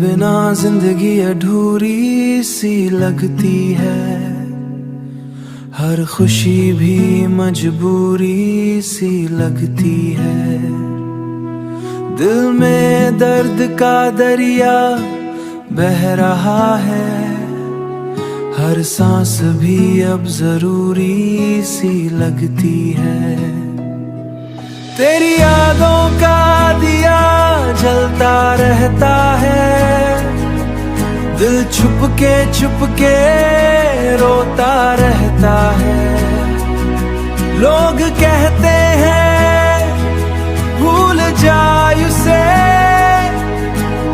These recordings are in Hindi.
बिना जिंदगी अधूरी सी लगती है, हर खुशी भी मजबूरी सी लगती है। दिल में दर्द का दरिया बह रहा है, हर सांस भी अब जरूरी सी लगती है। तेरी यादों का दिया जलता रहता है, दिल छुप के रोता रहता है। लोग कहते हैं भूल जाए उसे,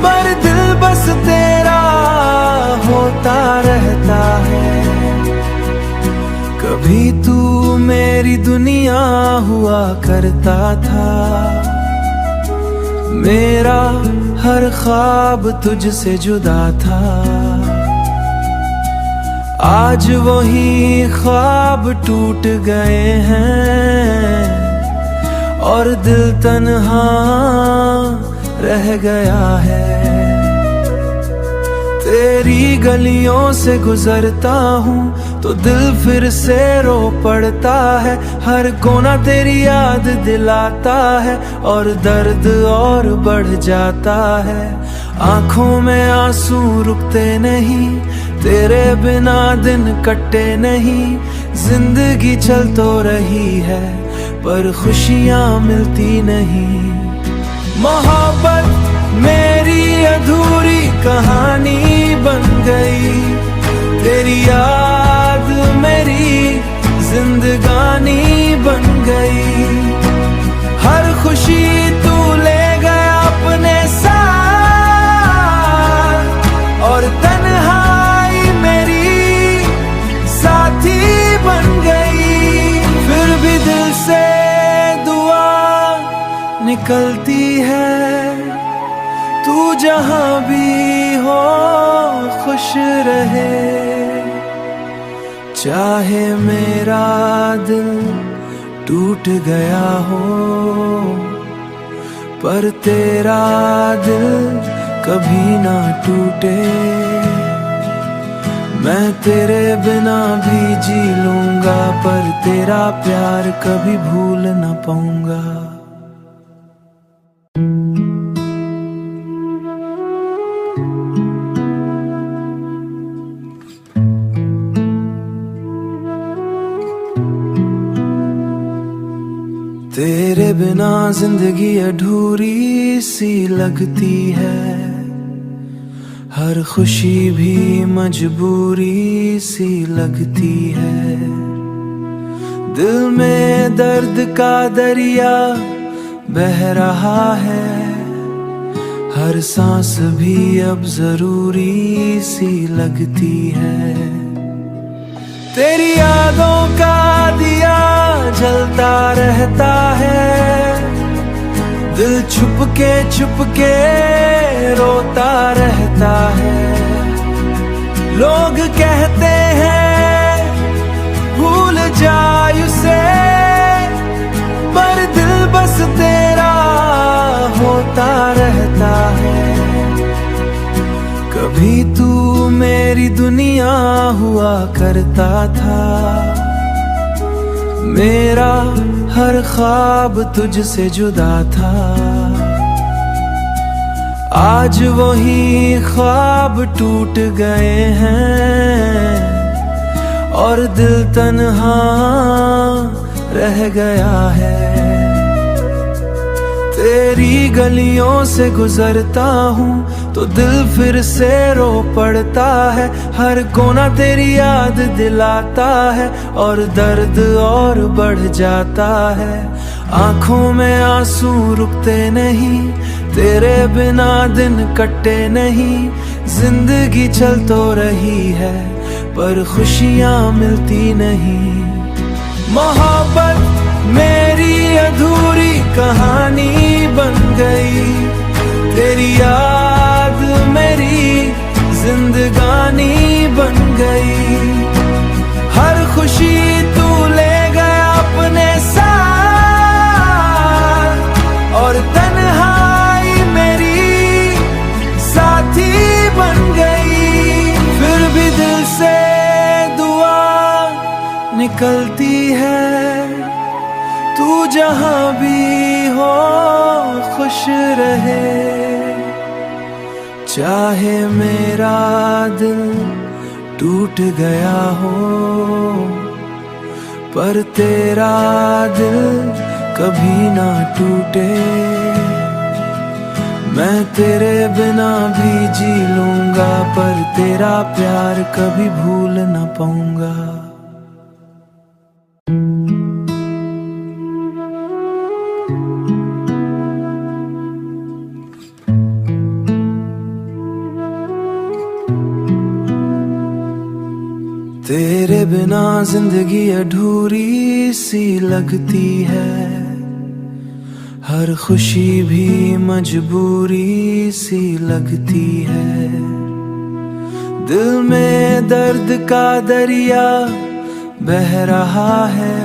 पर दिल बस तेरा होता रहता है। कभी तू मेरी दुनिया हुआ करता था, मेरा हर ख्वाब तुझसे जुदा था। आज वही ख्वाब टूट गए हैं और दिल तन्हा रह गया है। तेरी गलियों से गुजरता हूँ तो दिल फिर से रो पड़ता है। हर कोना तेरी याद दिलाता है और दर्द और बढ़ जाता है। आंखों में आंसू रुकते नहीं, तेरे बिना दिन कटे नहीं। जिंदगी चल तो रही है पर खुशियाँ मिलती नहीं। मोहब्बत मेरी अधूरी कहानी बन गई, तेरी याद मेरी जिंदगानी बन गई। हर खुशी तू ले गया अपने साथ और तन्हाई मेरी साथी बन गई। फिर भी दिल से दुआ निकलती है, तू जहां भी हो खुश रहे। चाहे मेरा दिल टूट गया हो, पर तेरा दिल कभी ना टूटे। मैं तेरे बिना भी जी लूंगा, पर तेरा प्यार कभी भूल ना पाऊंगा। तेरे बिना जिंदगी अधूरी सी लगती है, हर खुशी भी मजबूरी सी लगती है। दिल में दर्द का दरिया बह रहा है, हर सांस भी अब जरूरी सी लगती है। तेरी यादों का दिया जलता रहता है, दिल छुप के रोता रहता है। लोग कहते हैं भूल जाए उसे, पर दिल बस तेरा होता रहता है। कभी तू मेरी दुनिया हुआ करता था, मेरा हर ख्वाब तुझसे जुदा था। आज वही ख्वाब टूट गए हैं और दिल तन्हा रह गया है। तेरी गलियों से गुजरता हूँ तो दिल फिर से रो पड़ता है। हर कोना तेरी याद दिलाता है और दर्द और बढ़ जाता है। आंखों में आंसू रुकते नहीं, तेरे बिना दिन कटे नहीं। जिंदगी चल तो रही है पर खुशियाँ मिलती नहीं। मोहब्बत मेरी अधूरी कहानी बन गई, तेरी याद मेरी जिंदगानी बन गई। हर खुशी तू ले गया अपने साथ और तन्हाई मेरी साथी निकलती है। तू जहां भी हो खुश रहे, चाहे मेरा दिल टूट गया हो, पर तेरा दिल कभी ना टूटे। मैं तेरे बिना भी जी लूंगा, पर तेरा प्यार कभी भूल ना पाऊंगा। तेरे बिना जिंदगी अधूरी सी लगती है, हर खुशी भी मजबूरी सी लगती है। दिल में दर्द का दरिया बह रहा है,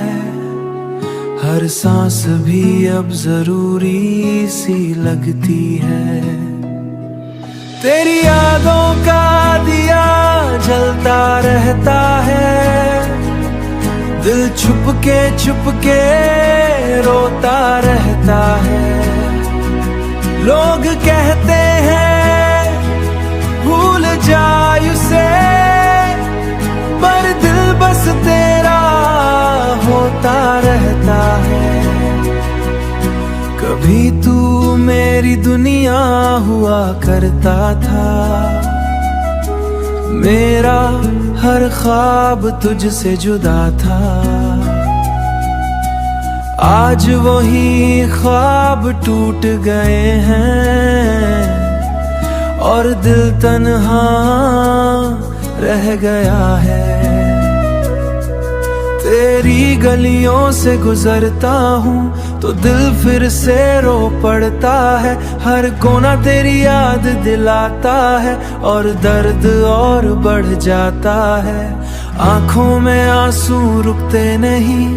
हर सांस भी अब जरूरी सी लगती है। तेरी यादों का दिया जलता रहता है, दिल छुप के रोता रहता है। लोग कहते हैं भूल जा उसे, पर दिल बस तेरा होता रहता है। कभी तू मेरी दुनिया हुआ करता था, मेरा हर ख्वाब तुझसे जुदा था। आज वही ख्वाब टूट गए हैं, और दिल तन्हा रह गया है। तेरी गलियों से गुजरता हूँ तो दिल फिर से रो पड़ता है। हर कोना तेरी याद दिलाता है, और दर्द और बढ़ जाता है। आंखों में आंसू रुकते नहीं,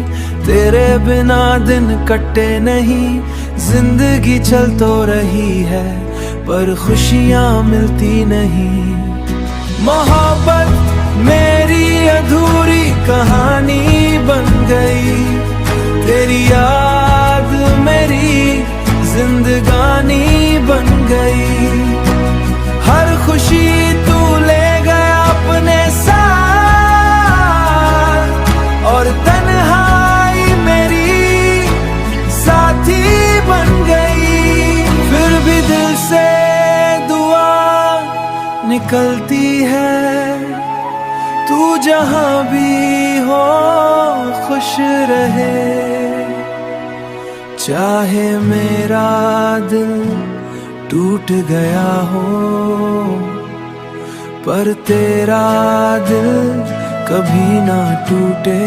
तेरे बिना दिन कटे नहीं। जिंदगी चल तो रही है, पर खुशियां मिलती नहीं। मोहब्बत मेरी अधूरी कहानी बन गई, तेरी याद मेरी जिंदगानी बन गई। हर खुशी तू ले गया अपने साथ, और तन्हाई मेरी साथी बन गई। फिर भी दिल से दुआ निकलती है, तू जहां भी हो खुश रहे। चाहे मेरा दिल टूट गया हो, पर तेरा दिल कभी ना टूटे।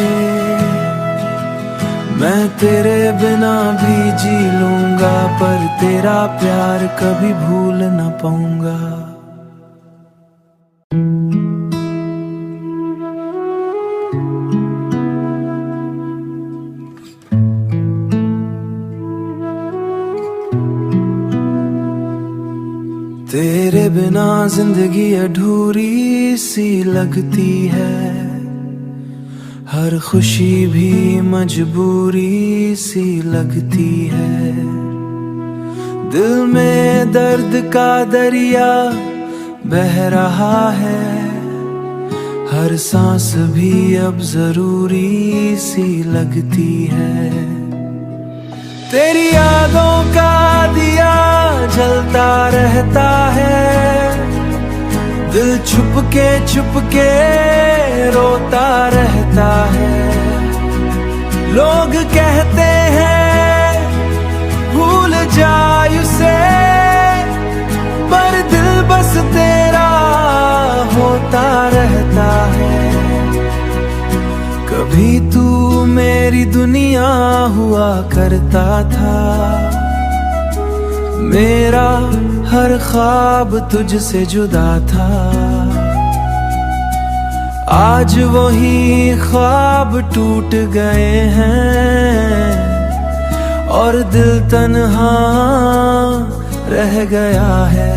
मैं तेरे बिना भी जी लूंगा, पर तेरा प्यार कभी भूल ना पाऊंगा। तेरे बिना जिंदगी अधूरी सी लगती है, हर खुशी भी मजबूरी सी लगती है। दिल में दर्द का दरिया बह रहा है, हर सांस भी अब जरूरी सी लगती है। तेरी यादों का दिया जलता रहता है, दिल छुप के रोता रहता है। लोग कहते हैं भूल जा उसे, पर दिल बस तेरा होता रहता है। कभी तू मेरी दुनिया हुआ करता था, मेरा हर ख्वाब तुझसे जुदा था। आज वही ख्वाब टूट गए हैं, और दिल तन्हा रह गया है।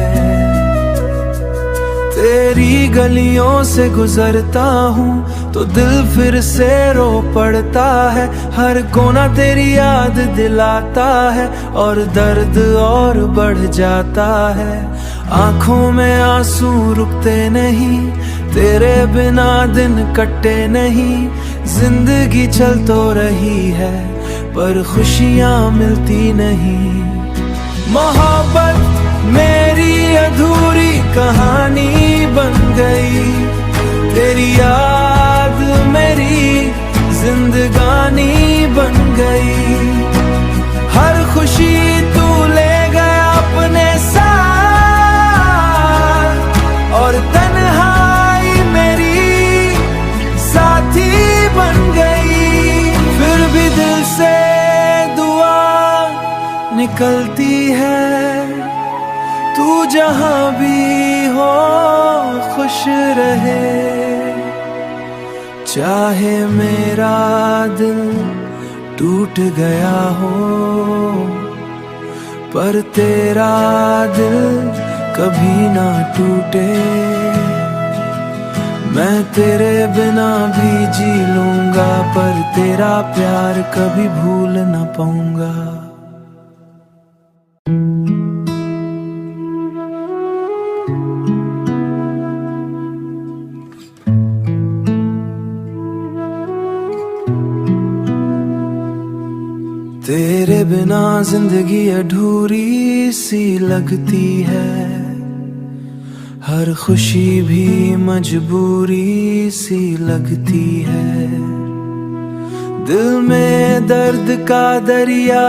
तेरी गलियों से गुजरता हूँ तो दिल फिर से रो पड़ता है। हर कोना तेरी याद दिलाता है और दर्द और बढ़ जाता है। आंखों में आंसू रुकते नहीं, तेरे बिना दिन कटे नहीं। जिंदगी चल तो रही है पर खुशियाँ मिलती नहीं। मोहब्बत मेरी अधूरी कहानी बन गई, तेरी याद मेरी जिंदगानी बन गई। हर खुशी तू ले गया अपने साथ और तन्हाई मेरी साथी बन गई। फिर भी दिल से दुआ निकलती है, तू जहां भी हो खुश रहे। चाहे मेरा दिल टूट गया हो पर तेरा दिल कभी ना टूटे। मैं तेरे बिना भी जी लूंगा पर तेरा प्यार कभी भूल ना पाऊंगा। तेरे बिना जिंदगी अधूरी सी लगती है, हर खुशी भी मजबूरी सी लगती है। दिल में दर्द का दरिया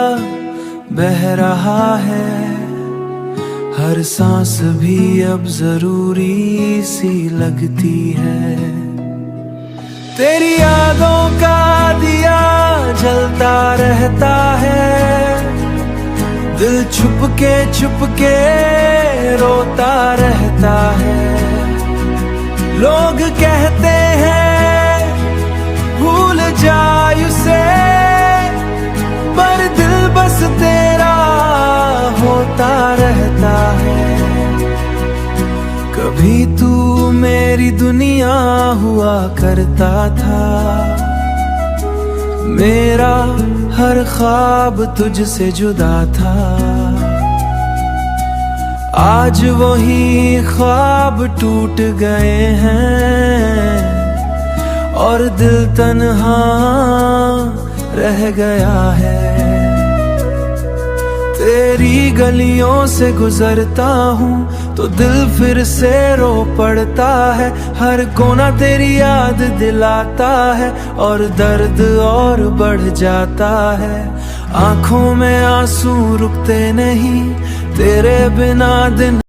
बह रहा है, हर सांस भी अब जरूरी सी लगती है। तेरी यादों का दिया जलता रहता है, दिल छुप के रोता रहता है। लोग कहते हैं भूल जा उसे, पर दिल बस तेरा होता रहता है। कभी तू मेरी दुनिया हुआ करता था, मेरा हर ख्वाब तुझसे जुदा था। आज वही ख्वाब टूट गए हैं और दिल तन्हा रह गया है। तेरी गलियों से गुजरता हूँ तो दिल फिर से रो पड़ता है। हर कोना तेरी याद दिलाता है और दर्द और बढ़ जाता है। आंखों में आंसू रुकते नहीं, तेरे बिना दिन